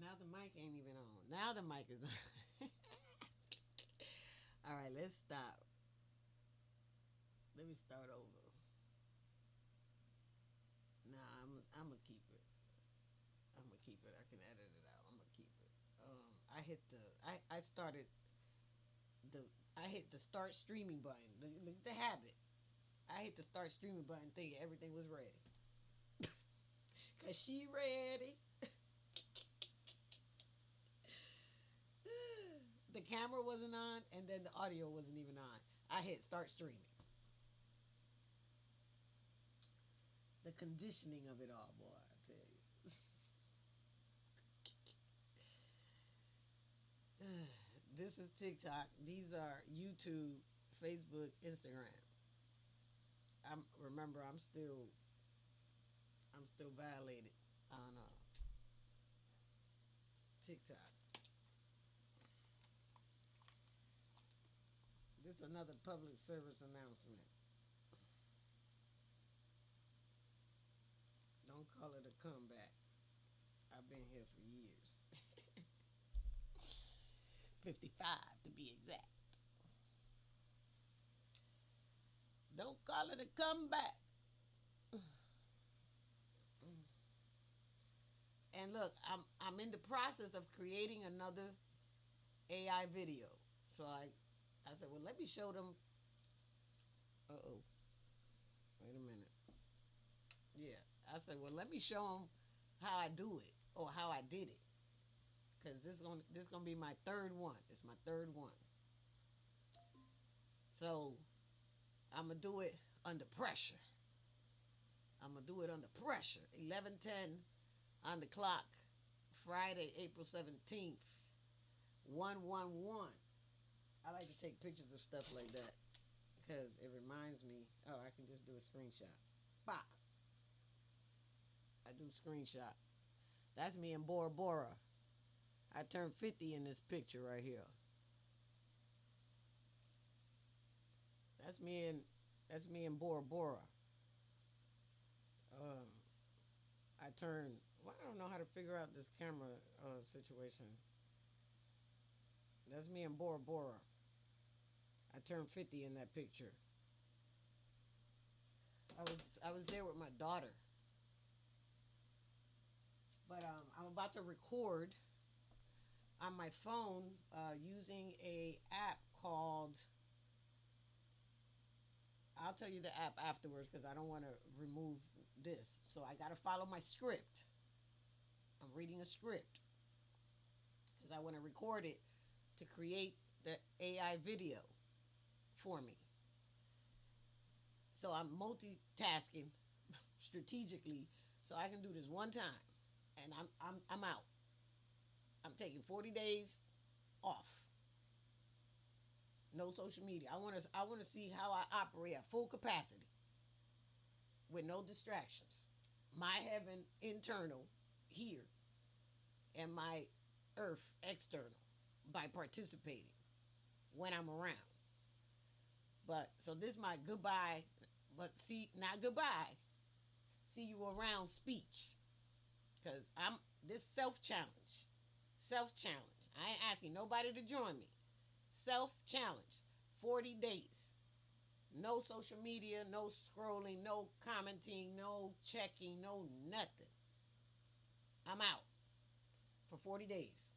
Now the mic ain't even on. Now the mic is on. All right, let's stop. Let me start over. Nah, I'm gonna keep it. I'm gonna keep it. I can edit it out. I'm gonna keep it. I hit the I started the I hit the start streaming button. The habit. I hit the start streaming button thinking everything was ready. Cause she ready. The camera wasn't on and then the audio wasn't even on. I hit start streaming. The conditioning of it all, boy, I tell you. This is TikTok. These are YouTube, Facebook, Instagram. Remember I'm still violated on TikTok. This is another public service announcement. Don't call it a comeback. I've been here for years. 55 to be exact. Don't call it a comeback. And look, I'm in the process of creating another AI video. So I said, well, let me show them. Uh-oh. Wait a minute. Yeah. I said, well, let me show them how I do it or how I did it. Because this is gonna be my third one. It's my third one. So I'm going to do it under pressure. I'm going to do it under pressure. 11:10 on the clock. Friday, April 17th. 111. I like to take pictures of stuff like that because it reminds me. Oh, I can just do a screenshot. Bah. I do screenshot. That's me in Bora Bora. I turned 50 in this picture right here. That's me in Bora Bora. Um, I turned. Well, I don't know how to figure out this camera situation. That's me in Bora Bora. I turned 50 in that picture. I was there with my daughter. But I'm about to record on my phone using a app called. I'll tell you the app afterwards because I don't want to remove this. So I got to follow my script. I'm reading a script because I want to record it to create the AI video for me. So I'm multitasking strategically so I can do this one time, and I'm out. I'm taking 40 days off. No social media. I want to see how I operate at full capacity with no distractions. My heaven internal here and my earth external by participating when I'm around. But so this is my goodbye, but see, not goodbye. See you around speech. Cause I'm this self-challenge. Self-challenge. I ain't asking nobody to join me. Self-challenge. 40 days. No social media, no scrolling, no commenting, no checking, no nothing. I'm out for 40 days.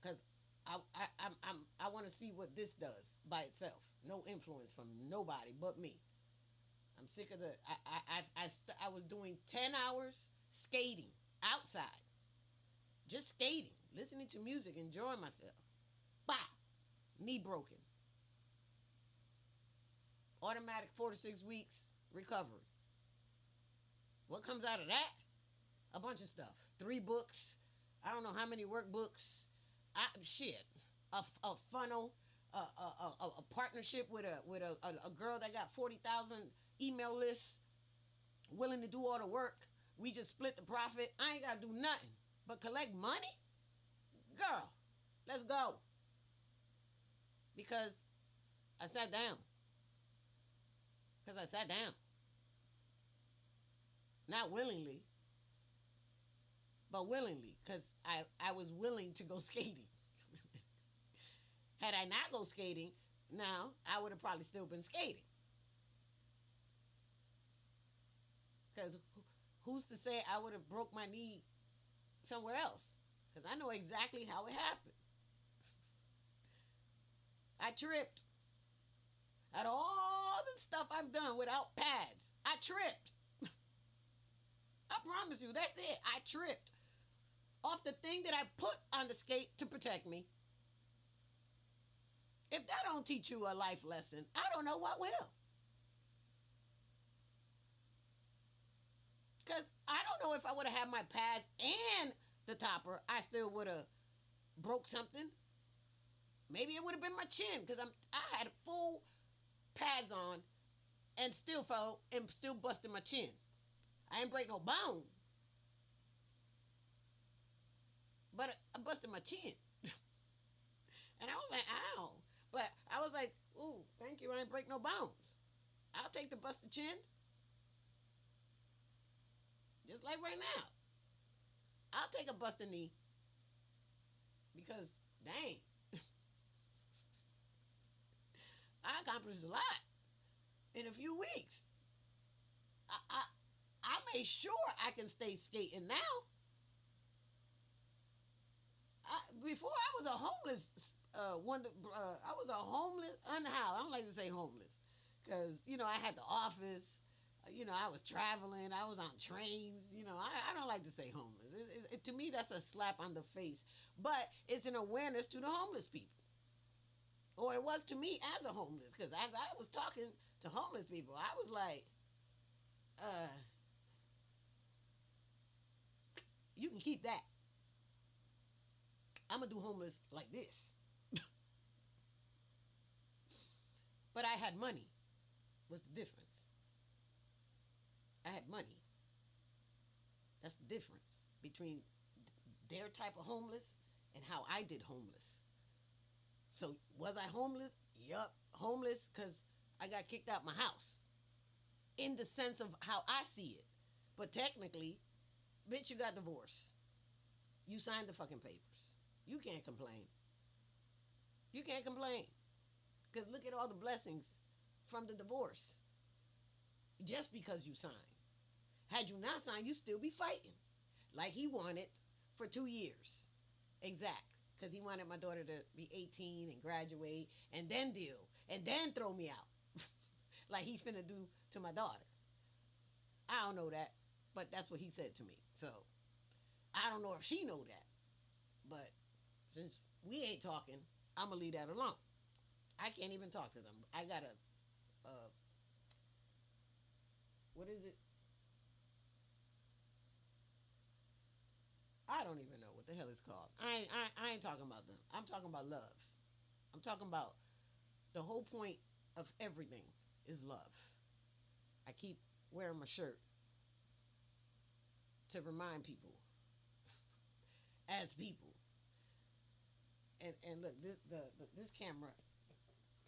Because I want to see what this does by itself. No influence from nobody but me. I'm sick of the. I was doing 10 hours skating outside, just skating, listening to music, enjoying myself. Bah, knee broken. Automatic 4 to 6 weeks recovery. What comes out of that? A bunch of stuff. 3 books. I don't know how many workbooks. Shit. A funnel. A partnership with a girl that got 40,000 email lists, willing to do all the work. We just split the profit. I ain't got to do nothing but collect money. Girl, let's go. Because I sat down. Not willingly, but willingly, because I was willing to go skating. Had I not go skating, now I would have probably still been skating. Because who's to say I would have broke my knee somewhere else? Because I know exactly how it happened. I tripped. Out of all the stuff I've done without pads, I tripped. I promise you, that's it. I tripped off the thing that I put on the skate to protect me. If that don't teach you a life lesson, I don't know what will. Because I don't know if I would have had my pads and the topper, I still would have broke something. Maybe it would have been my chin because I had full pads on and still fell and still busted my chin. I didn't break no bone, but I busted my chin. And I was like, ow. But I was like, ooh, thank you, I ain't break no bones. I'll take the busted chin. Just like right now. I'll take a busted knee. Because, dang. I accomplished a lot in a few weeks. I made sure I can stay skating now. Before I was a homeless I was a homeless unhoused. I don't like to say homeless because I had the office. I was traveling. I was on trains. I don't like to say homeless. To me, that's a slap on the face. But it's an awareness to the homeless people. Or it was to me as a homeless. Because as I was talking to homeless people, I was like, you can keep that. I'm going to do homeless like this. But I had money. What's the difference? I had money. That's the difference between their type of homeless and how I did homeless. So was I homeless? Yup. Homeless because I got kicked out my house. In the sense of how I see it. But technically, bitch, you got divorced. You signed the fucking papers. You can't complain. You can't complain. Because look at all the blessings from the divorce. Just because you signed. Had you not signed, you'd still be fighting. Like he wanted for 2 years. Exact. Because he wanted my daughter to be 18 and graduate and then deal. And then throw me out. Like he finna do to my daughter. I don't know that. But that's what he said to me. So, I don't know if she know that. But since we ain't talking, I'm going to leave that alone. I can't even talk to them. I got what is it? I don't even know what the hell it's called. I ain't talking about them. I'm talking about love. I'm talking about the whole point of everything is love. I keep wearing my shirt to remind people as people. And look, this camera,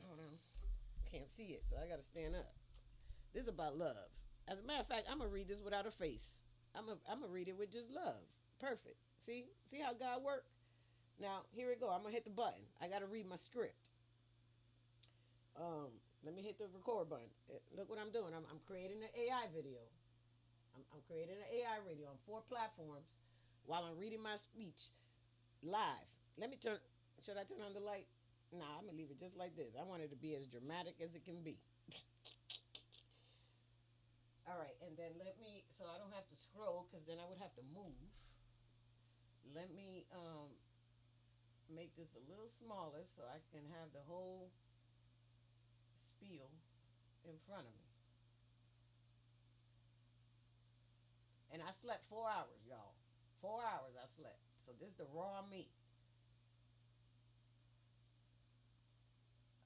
hold on, can't see it, so I gotta stand up. This is about love. As a matter of fact, I'm gonna read this without a face. I'm gonna read it with just love. Perfect. See how God works. Now here we go. I'm gonna hit the button. I gotta read my script. Let me hit the record button. Look what I'm doing. I'm creating an AI video. I'm creating an AI video on 4 platforms while I'm reading my speech live. Let me turn. Should I turn on the lights? Nah, I'm gonna leave it just like this. I want it to be as dramatic as it can be. All right, and then so I don't have to scroll because then I would have to move. Let me make this a little smaller so I can have the whole spiel in front of me. And I slept 4 hours, y'all. 4 hours I slept. So this is the raw me.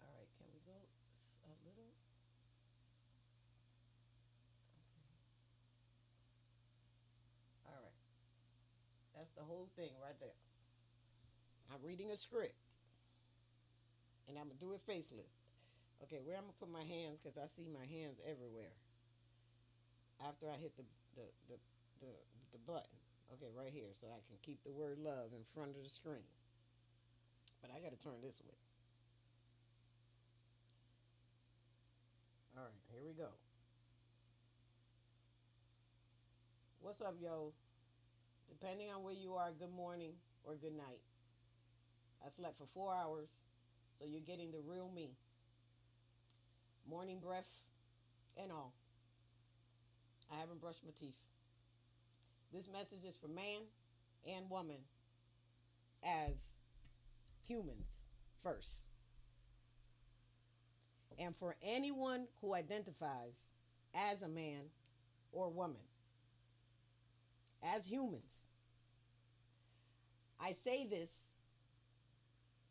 All right, can we go a little? Okay. All right. That's the whole thing right there. I'm reading a script. And I'm going to do it faceless. Okay, where I'm going to put my hands because I see my hands everywhere. After I hit the button. Okay, right here, so I can keep the word love in front of the screen. But I got to turn this way. All right, here we go. What's up, yo? Depending on where you are, good morning or good night. I slept for 4 hours, so you're getting the real me. Morning breath and all. I haven't brushed my teeth. This message is for man and woman as humans first. And for anyone who identifies as a man or woman, as humans. I say this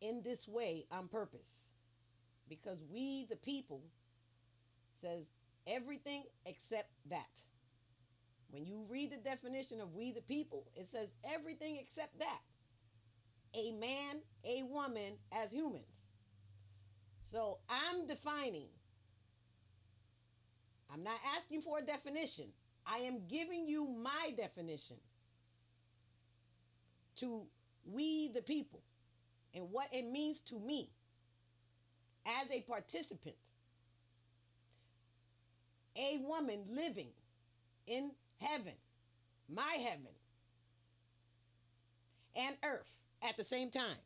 in this way on purpose because we, the people, says everything except that. When you read the definition of we, the people, it says everything except that. A man, a woman as humans. So I'm defining. I'm not asking for a definition. I am giving you my definition to we the people and what it means to me as a participant, a woman living in heaven, my heaven, and earth at the same time.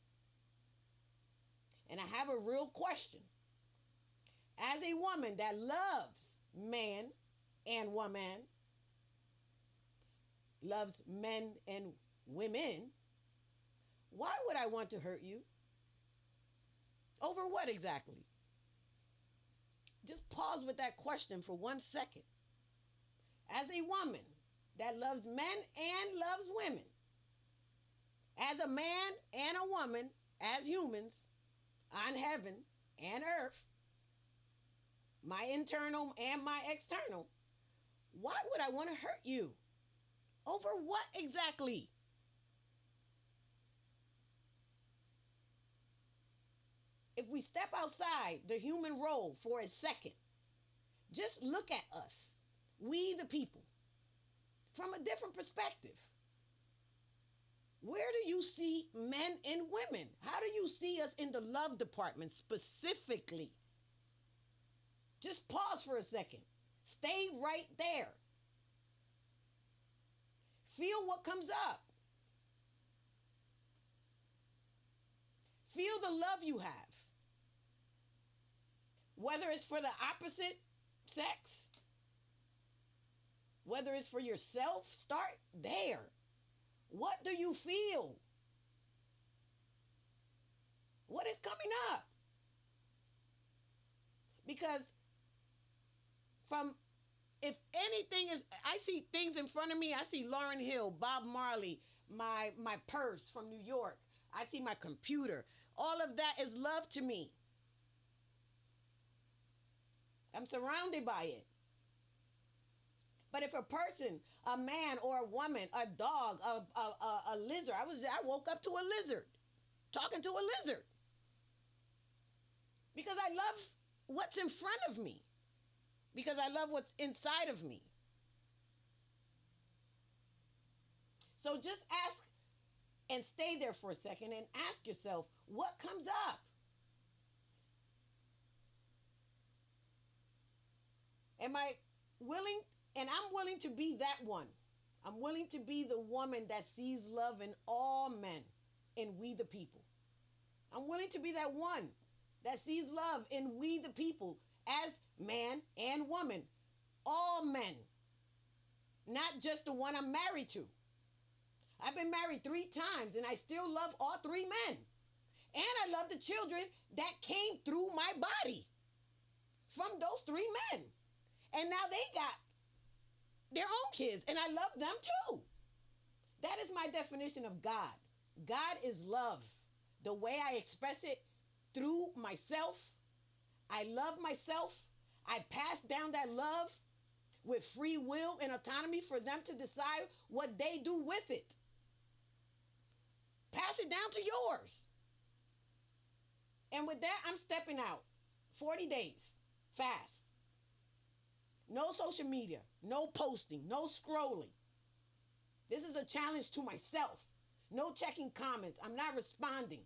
And I have a real question. As a woman that loves man and woman, loves men and women, why would I want to hurt you? Over what exactly? Just pause with that question for 1 second. As a woman that loves men and loves women, as a man and a woman, as humans, on heaven and earth, my internal and my external, why would I want to hurt you? Over what exactly? If we step outside the human role for a second, just look at us, we the people, from a different perspective. Where do you see men and women? How do you see us in the love department specifically? Just pause for a second. Stay right there. Feel what comes up. Feel the love you have. Whether it's for the opposite sex, whether it's for yourself, start there. What do you feel? What is coming up? Because if anything is, I see things in front of me. I see Lauryn Hill, Bob Marley, my purse from New York. I see my computer. All of that is love to me. I'm surrounded by it. But if a person, a man or a woman, a dog, a lizard, I woke up to a lizard, talking to a lizard. Because I love what's in front of me. Because I love what's inside of me. So just ask and stay there for a second and ask yourself, what comes up? Am I willing? And I'm willing to be that one. I'm willing to be the woman that sees love in all men and we the people. I'm willing to be that one that sees love in we the people as man and woman. All men. Not just the one I'm married to. I've been married 3 times and I still love all 3 men. And I love the children that came through my body from those 3 men. And now they got their own kids and I love them too. That is my definition of God. God is love. The way I express it through myself. I love myself. I pass down that love with free will and autonomy for them to decide what they do with it. Pass it down to yours. And with that, I'm stepping out. 40 days. Fast. No social media. No posting. No scrolling. This is is a challenge to myself. No checking comments. I'm not responding.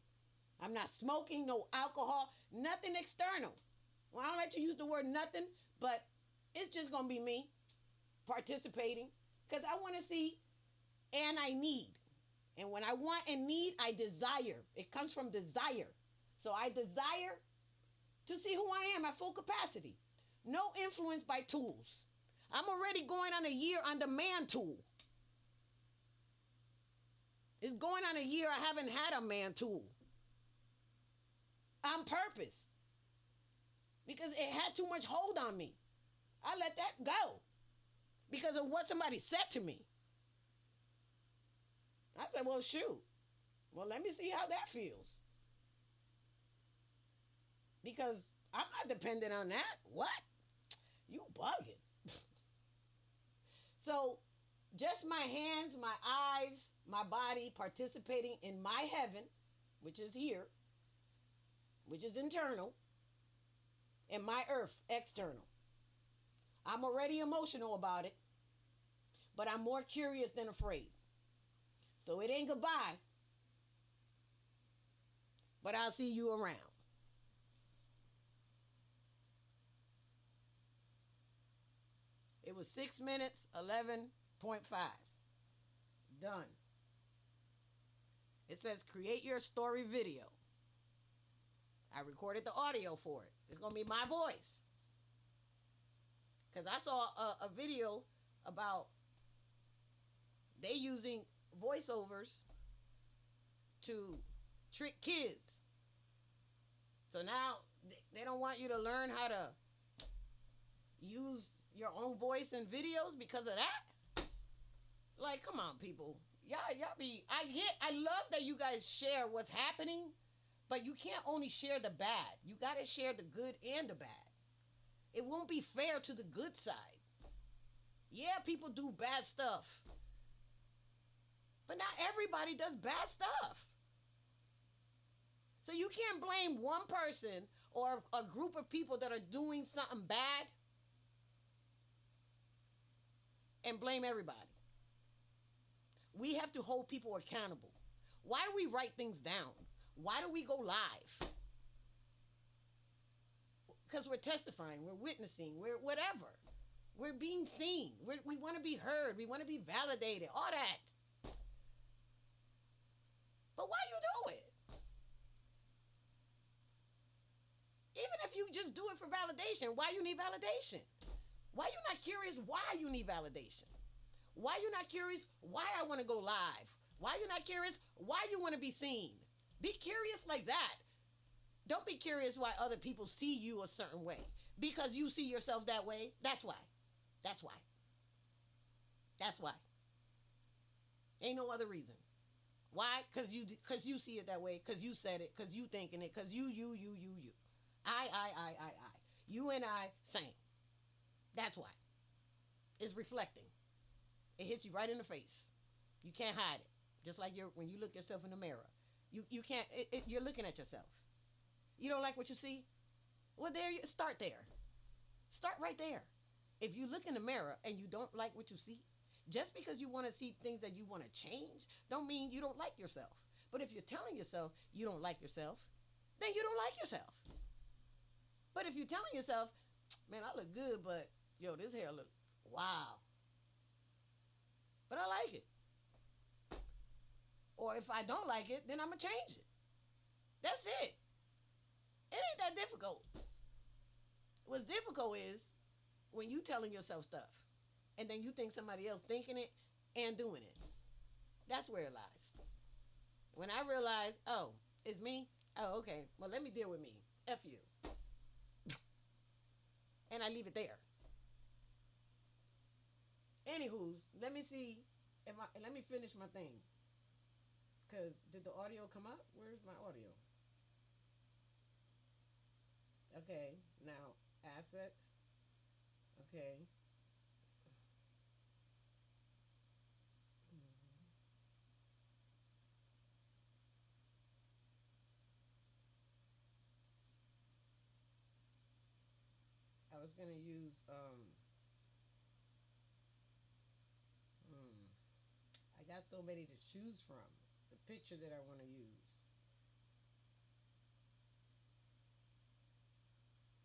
I'm not smoking, no alcohol, nothing external. Well, I don't like to use the word nothing, but it's just going to be me participating because I want to see and I need. And when I want and need, I desire. It comes from desire. So I desire to see who I am at full capacity. No influence by tools. I'm already going on a year on the man tool. It's going on a year I haven't had a man tool. On purpose. Because it had too much hold on me. I let that go. Because of what somebody said to me. I said, well, shoot. Well, let me see how that feels. Because I'm not dependent on that. What? You bugging. So, just my hands, my eyes, my body participating in my heaven, which is here, which is internal, and my earth, external. I'm already emotional about it, but I'm more curious than afraid. So it ain't goodbye, but I'll see you around. It was 6 minutes, 11.5. Done. It says create your story video. I recorded the audio for it. It's going to be my voice. Because I saw a video about they using voiceovers to trick kids. So now they don't want you to learn how to use your own voice in videos because of that. Like, come on, people. Y'all be, I love that you guys share what's happening, but you can't only share the bad. You got to share the good and the bad. It won't be fair to the good side. Yeah, people do bad stuff. But not everybody does bad stuff. So you can't blame one person or a group of people that are doing something bad and blame everybody. We have to hold people accountable. Why do we write things down? Why do we go live? Because we're testifying, we're witnessing, we're whatever. We're being seen. We want to be heard. We want to be validated. All that. But why you do it? Even if you just do it for validation, why you need validation? Why you not curious why you need validation? Why you not curious why I want to go live? Why you not curious why you want to be seen? Be curious like that. Don't be curious why other people see you a certain way. Because you see yourself that way. That's why. That's why. That's why. Ain't no other reason. Why? Because you see it that way. Because you said it. Because you thinking it. Because you. I. You and I, same. That's why. It's reflecting. It hits you right in the face. You can't hide it. Just like when you look yourself in the mirror. You can't, you're looking at yourself. You don't like what you see? Well, start there. Start right there. If you look in the mirror and you don't like what you see, just because you want to see things that you want to change, don't mean you don't like yourself. But if you're telling yourself you don't like yourself, then you don't like yourself. But if you're telling yourself, man, I look good, but yo, this hair look wow. But I like it. Or if I don't like it, then I'm going to change it. That's it. It ain't that difficult. What's difficult is when you telling yourself stuff and then you think somebody else thinking it and doing it. That's where it lies. When I realize, oh, it's me? Oh, okay. Well, let me deal with me. F you. And I leave it there. Anywho's, let me see. Let me finish my thing. Because did the audio come up? Where's my audio? Okay, now assets. Okay. I was gonna use I got so many to choose from. The picture that I want to use.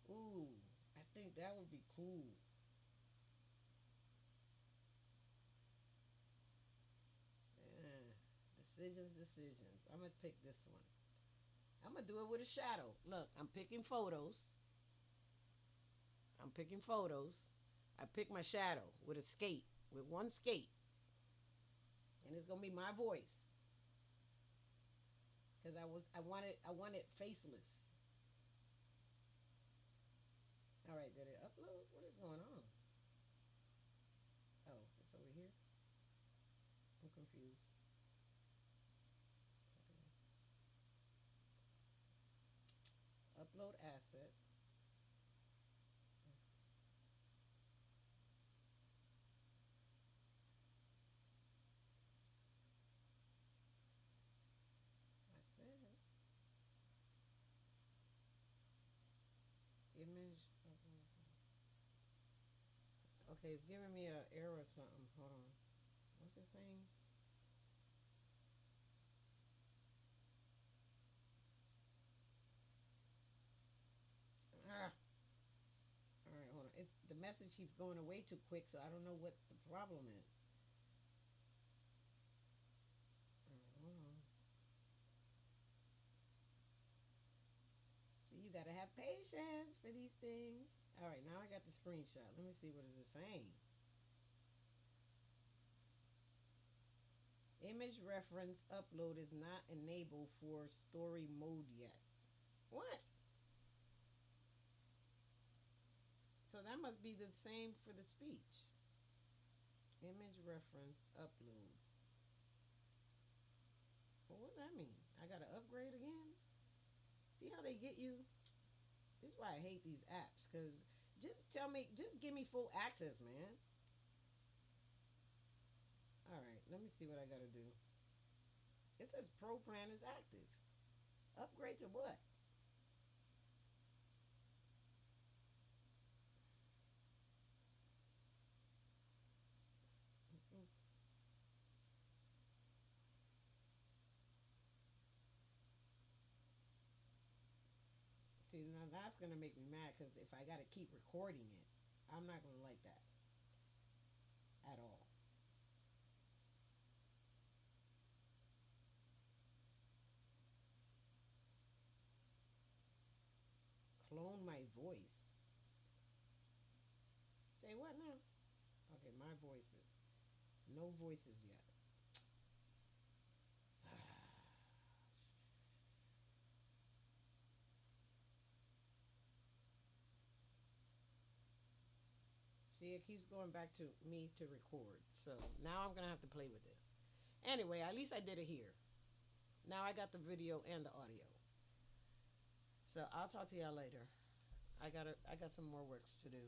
Ooh, I think that would be cool. Yeah. Decisions. I'm gonna pick this one. I'm gonna do it with a shadow. Look, I'm picking photos. I pick my shadow with a skate, with one skate, and it's gonna be my voice. Cause I want it faceless. All right, did it upload? What is going on? Oh, it's over here. I'm confused. Upload asset. I said image. Okay, it's giving me an error or something. Hold on. What's it saying? Ah. All right, hold on. It's the message keeps going away too quick, so I don't know what the problem is. All right, hold on. See, you gotta have patience for these things. All right, now I got the screenshot. Let me see what is it saying. Image reference upload is not enabled for story mode yet. What? So that must be the same for the speech. Image reference upload. Well, what does that mean? I gotta upgrade again? See how they get you? This is why I hate these apps, because just give me full access, man. All right, let me see what I gotta do. It says pro plan is active. Upgrade to what? See, now that's gonna make me mad, because if I gotta keep recording it, I'm not gonna like that at all. Clone my voice. Say what now? Okay, my voices. No voices yet. See, it keeps going back to me to record. So now I'm going to have to play with this. Anyway, at least I did it here. Now I got the video and the audio. So I'll talk to y'all later. I got some more works to do.